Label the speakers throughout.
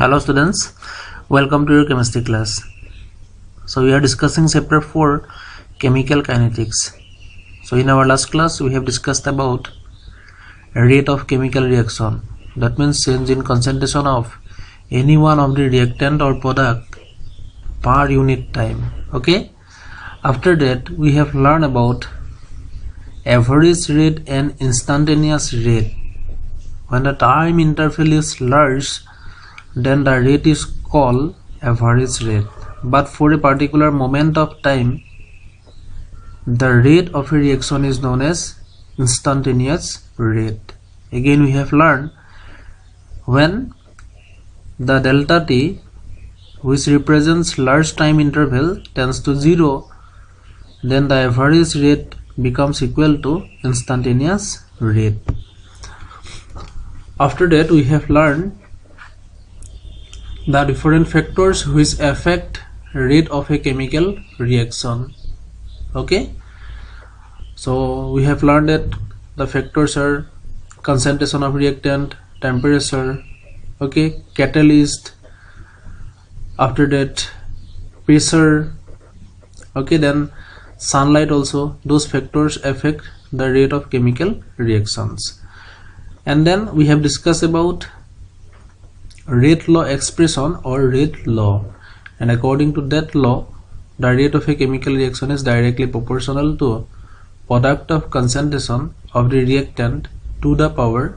Speaker 1: Hello students, welcome to your chemistry class. So we are discussing chapter 4, chemical kinetics. So in our last class we have discussed about rate of chemical reaction, that means change in concentration of any one of the reactant or product per unit time. Okay, after that we have learned about average rate and instantaneous rate. When the time interval is large, then the rate is called average rate, but for a particular moment of time the rate of a reaction is known as instantaneous rate. Again we have learned when the delta t, which represents large time interval, tends to 0, then the average rate becomes equal to instantaneous rate. After that we have learned the different factors which affect rate of a chemical reaction. Okay, so we have learned that the factors are concentration of reactant, temperature, okay, catalyst, after that pressure, okay, then sunlight also. Those factors affect the rate of chemical reactions. And then we have discussed about rate law expression or rate law, and according to that law the rate of a chemical reaction is directly proportional to product of concentration of the reactant to the power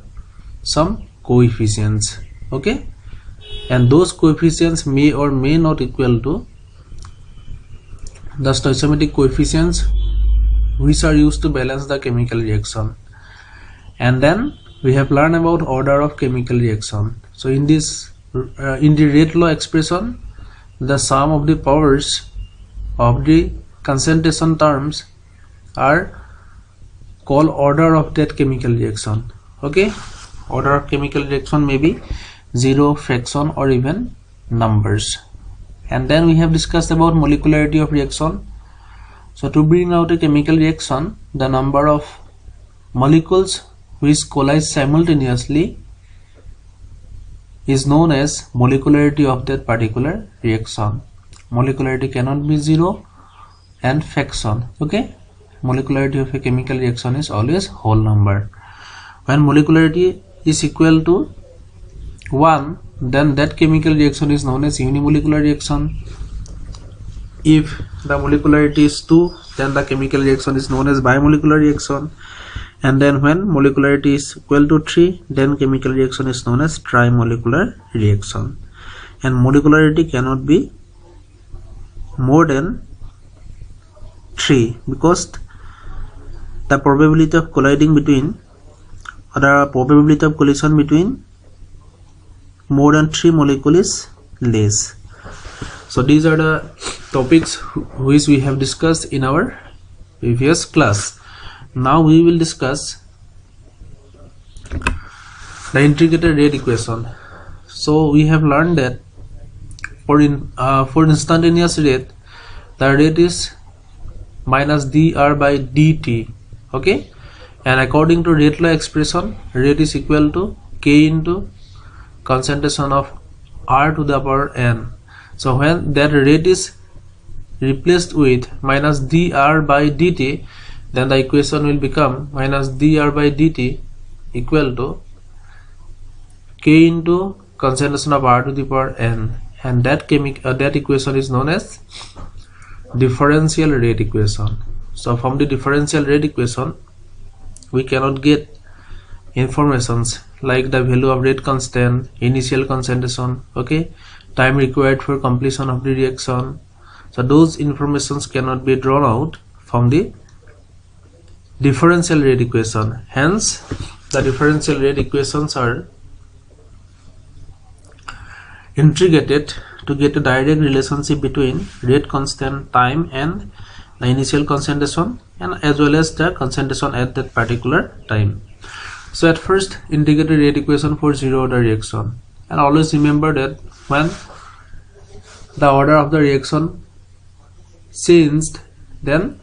Speaker 1: some coefficients. Okay, and those coefficients may or may not equal to the stoichiometric coefficients which are used to balance the chemical reaction. And then we have learned about order of chemical reaction. So in this in the rate law expression, the sum of the powers of the concentration terms are called order of that chemical reaction. Okay, order of chemical reaction may be 0, fraction, or even numbers. And then we have discussed about molecularity of reaction. So to bring out a chemical reaction, the number of molecules which collide simultaneously is known as molecularity of that particular reaction. Molecularity cannot be 0, and fraction. Okay, molecularity of a chemical reaction is always whole number. When molecularity is equal to 1, then that chemical reaction is known as unimolecular reaction. If the molecularity is 2, then the chemical reaction is known as bimolecular reaction. And then when molecularity is equal to 3, then chemical reaction is known as trimolecular reaction. And molecularity cannot be more than 3 because the probability of colliding between, or the probability of collision between more than 3 molecules is less. So these are the topics which we have discussed in our previous class. Now we will discuss the integrated rate equation. So we have learned that for instantaneous rate, the rate is minus dr by dt. Okay, and according to rate law expression, rate is equal to k into concentration of r to the power n. So when that rate is replaced with minus dr by dt, then the equation will become minus dr by dt equal to k into concentration of r to the power n, and that equation is known as differential rate equation. So from the differential rate equation we cannot get informations like the value of rate constant, initial concentration, okay, time required for completion of the reaction. So those informations cannot be drawn out from the differential rate equation. Hence the differential rate equations are integrated to get a direct relationship between rate constant, time, and the initial concentration, and as well as the concentration at that particular time. So at first, integrated rate equation for zero order reaction, and always remember that when the order of the reaction changed, then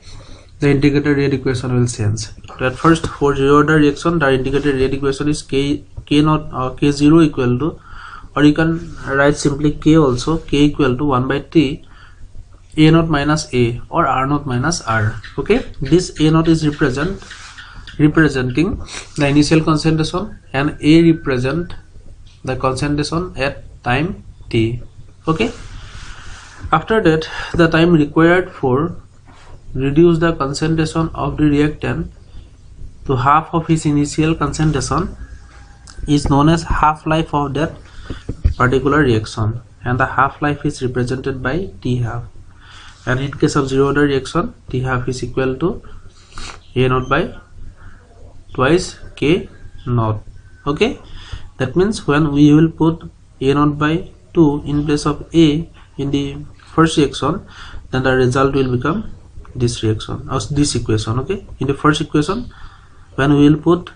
Speaker 1: the integrated rate equation will change. So at first, for zero order reaction, the integrated rate equation is k0 equal to or you can write simply K also, K equal to 1 by T A naught minus A or R naught minus R. Okay, this A naught is representing the initial concentration and A represent the concentration at time T. Okay, after that the time required for reduce the concentration of the reactant to half of its initial concentration is known as half-life of that particular reaction, and the half-life is represented by T half. And in case of zero order reaction, T half is equal to A naught by twice K naught. Okay, that means when we will put A naught by 2 in place of A in the first reaction, then the result will become this reaction or this equation. Okay, in the first equation, when we will put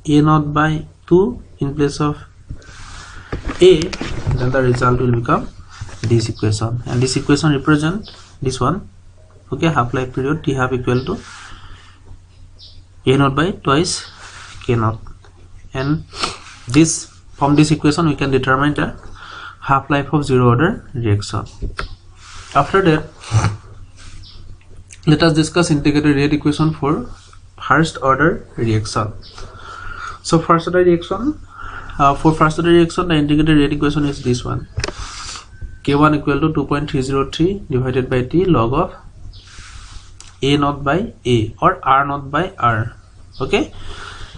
Speaker 1: A naught by 2 in place of A, then the result will become this equation, and this equation represent this one. Okay, half-life period T half equal to A naught by twice K naught, and this from this equation we can determine the half-life of zero order reaction. After that, let us discuss integrated rate equation for first order reaction. So first order reaction, for first order reaction, the integrated rate equation is this one: K1 equal to 2.303 divided by T log of A naught by A or R naught by R. Okay,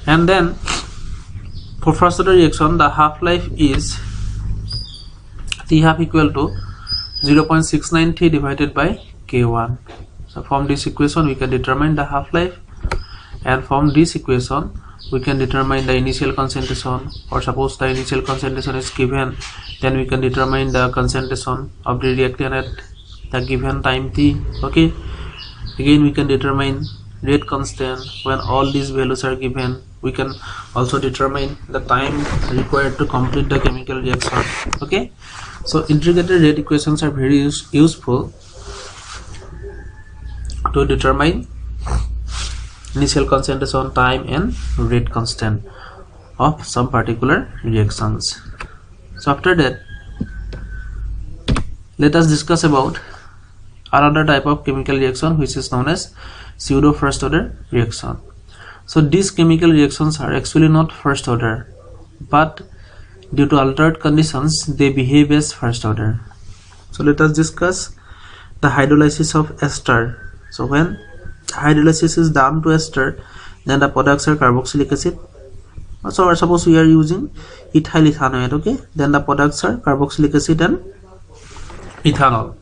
Speaker 1: and then for first order reaction, the half-life is T half equal to 0.693 divided by K1. So from this equation we can determine the half-life, and from this equation we can determine the initial concentration, or suppose the initial concentration is given, then we can determine the concentration of the reactant at the given time T. Okay, again we can determine rate constant when all these values are given. We can also determine the time required to complete the chemical reaction. Okay, so integrated rate equations are very useful to determine initial concentration, time, and rate constant of some particular reactions. So after that, let us discuss about another type of chemical reaction which is known as pseudo first order reaction. So these chemical reactions are actually not first order, but due to altered conditions they behave as first order. So let us discuss the hydrolysis of ester. So when hydrolysis is done to ester, then the products are carboxylic acid. So suppose we are using ethyl ethanoate. Okay, then the products are carboxylic acid and ethanol.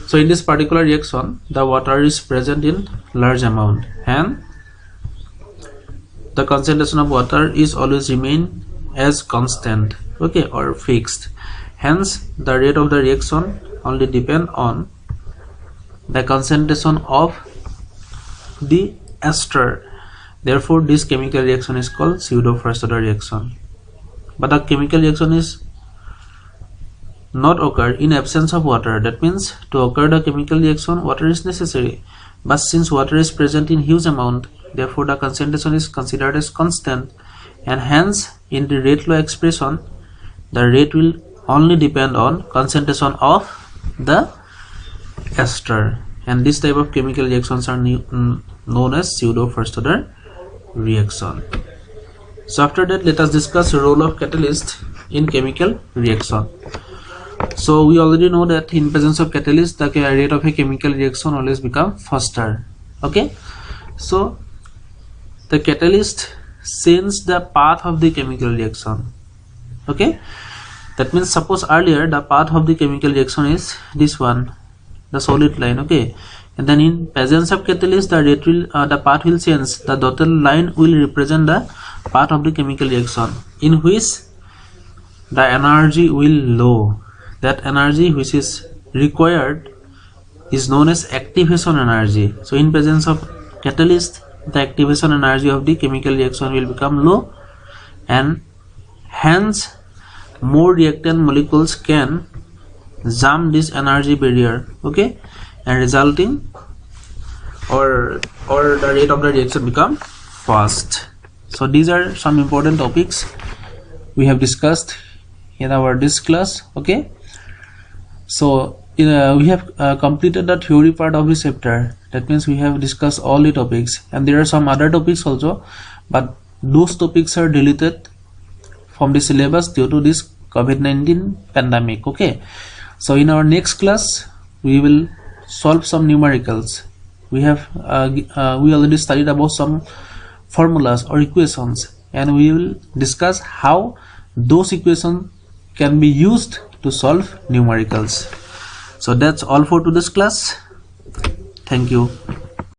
Speaker 1: So in this particular reaction, the water is present in large amount, and the concentration of water is always remain as constant, okay, or fixed. Hence the rate of the reaction only depend on the concentration of the ester. Therefore this chemical reaction is called pseudo first order reaction. But the chemical reaction is not occur in absence of water. That means to occur the chemical reaction, water is necessary, but since water is present in huge amount, therefore the concentration is considered as constant, and hence in the rate law expression the rate will only depend on concentration of the ester, and this type of chemical reactions are known as pseudo first order reaction. So after that, let us discuss the role of catalyst in chemical reaction. So we already know that in presence of catalyst, the rate of a chemical reaction always become faster. Okay, so the catalyst changes the path of the chemical reaction. Okay, that means suppose earlier the path of the chemical reaction is this one, the solid line. Okay, and then in presence of catalyst, the rate will the path will change. The dotted line will represent the path of the chemical reaction in which the energy will low. That energy which is required is known as activation energy. So in presence of catalyst, the activation energy of the chemical reaction will become low, and hence more reactant molecules can jump this energy barrier. Okay, and resulting or the rate of the reaction become fast. So these are some important topics we have discussed in our this class. Okay, so we have completed the theory part of this chapter. That means we have discussed all the topics, and there are some other topics also, but those topics are deleted from the syllabus due to this COVID-19 pandemic. Okay, so in our next class we will solve some numericals. We have we already studied about some formulas or equations, and we will discuss how those equations can be used to solve numericals. So that's all for today's class. Thank you.